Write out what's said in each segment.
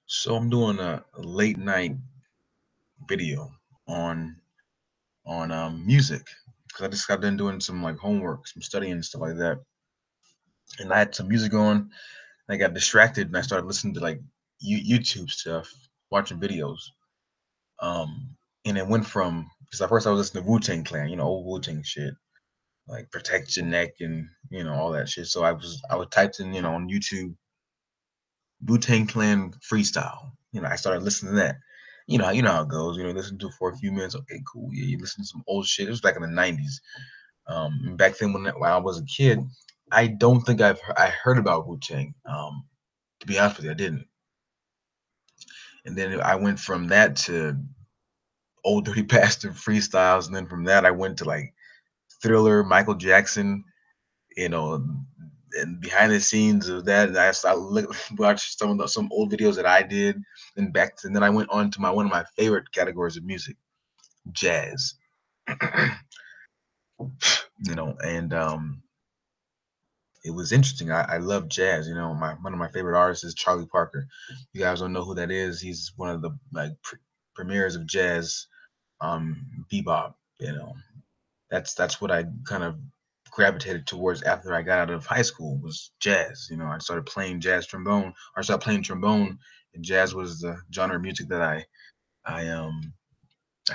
So I'm doing a late night video on music because I just got done doing some like homework, some studying and stuff like that, and I had some music on. And I got distracted and I started listening to like YouTube stuff, watching videos. Um, and it went from because at first I was listening to Wu-Tang Clan, old Wu-Tang shit, like Protect Your Neck and all that shit. So I was typed in on YouTube Wu-Tang Clan freestyle. I started listening to that. You know how it goes. Listen to it for a few minutes. Okay, cool. Yeah, you listen to some old shit. It was back in the '90s. And back then when I was a kid, I don't think I heard about Wu-Tang. To be honest with you, I didn't. And then I went from that to Old Dirty Bastard freestyles, and then from that I went to like Thriller, Michael Jackson, you know, and behind the scenes of that, and I watched some old videos that I did, and then I went on to my one of my favorite categories of music, jazz. And it was interesting. I love jazz. My one of my favorite artists is Charlie Parker. You guys don't know who that is. He's one of the like premieres of jazz, bebop. That's what I kind of gravitated towards after I got out of high school was jazz. I started playing jazz trombone, or I started playing trombone, and jazz was the genre of music that I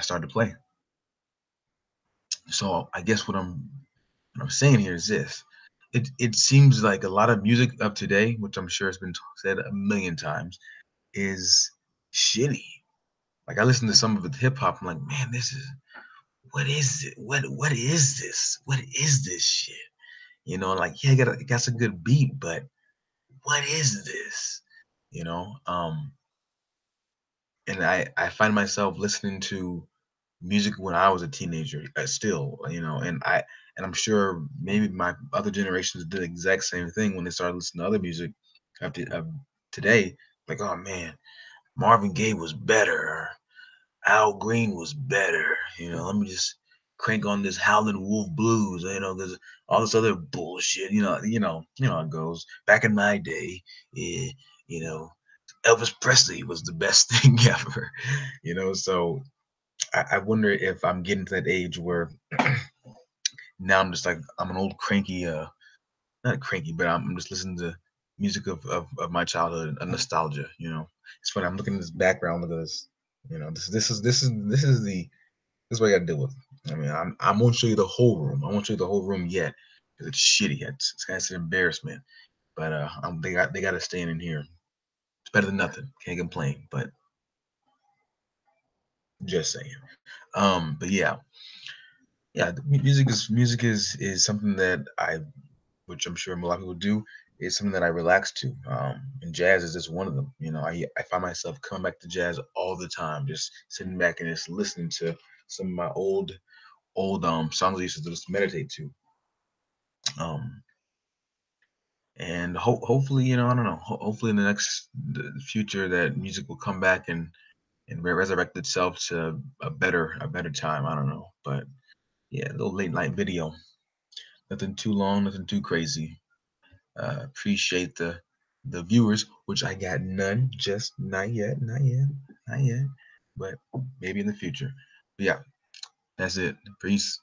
started to play. So I guess what I'm saying here is this. It seems like a lot of music of today, which I'm sure has been said a million times, is shitty. Like I listen to some of the hip hop, I'm like, man, this is what is it? What is this? What is this shit? Like, yeah, it got some good beat, but what is this? You know, um, and I find myself listening to music when I was a teenager, still, and I'm sure maybe my other generations did the exact same thing when they started listening to other music of today. Like, oh man, Marvin Gaye was better. Al Green was better. Let me just crank on this Howlin' Wolf blues. There's all this other bullshit. How it goes. Back in my day, yeah, you know, Elvis Presley was the best thing ever. So I wonder if I'm getting to that age where now I'm just like I'm an old cranky, not cranky, but I'm just listening to music of my childhood, a nostalgia. It's funny. I'm looking at this background. Look at this. This is what I got to deal with. I mean, I won't show you the whole room. I won't show you the whole room yet because it's shitty. It's kind of an embarrassment. But they got to stay in here. It's better than nothing. Can't complain. But just saying. But yeah. Music is something that which I'm sure a lot of people do, is something that I relax to. And jazz is just one of them. I find myself coming back to jazz all the time, just sitting back and just listening to some of my old songs I used to just meditate to. Um, and hopefully, I don't know. Hopefully, in the future, that music will come back and resurrect itself to a better time. I don't know, but yeah, a little late night video. Nothing too long, nothing too crazy. Appreciate the viewers, which I got none, just not yet, but maybe in the future. But yeah, that's it. Peace.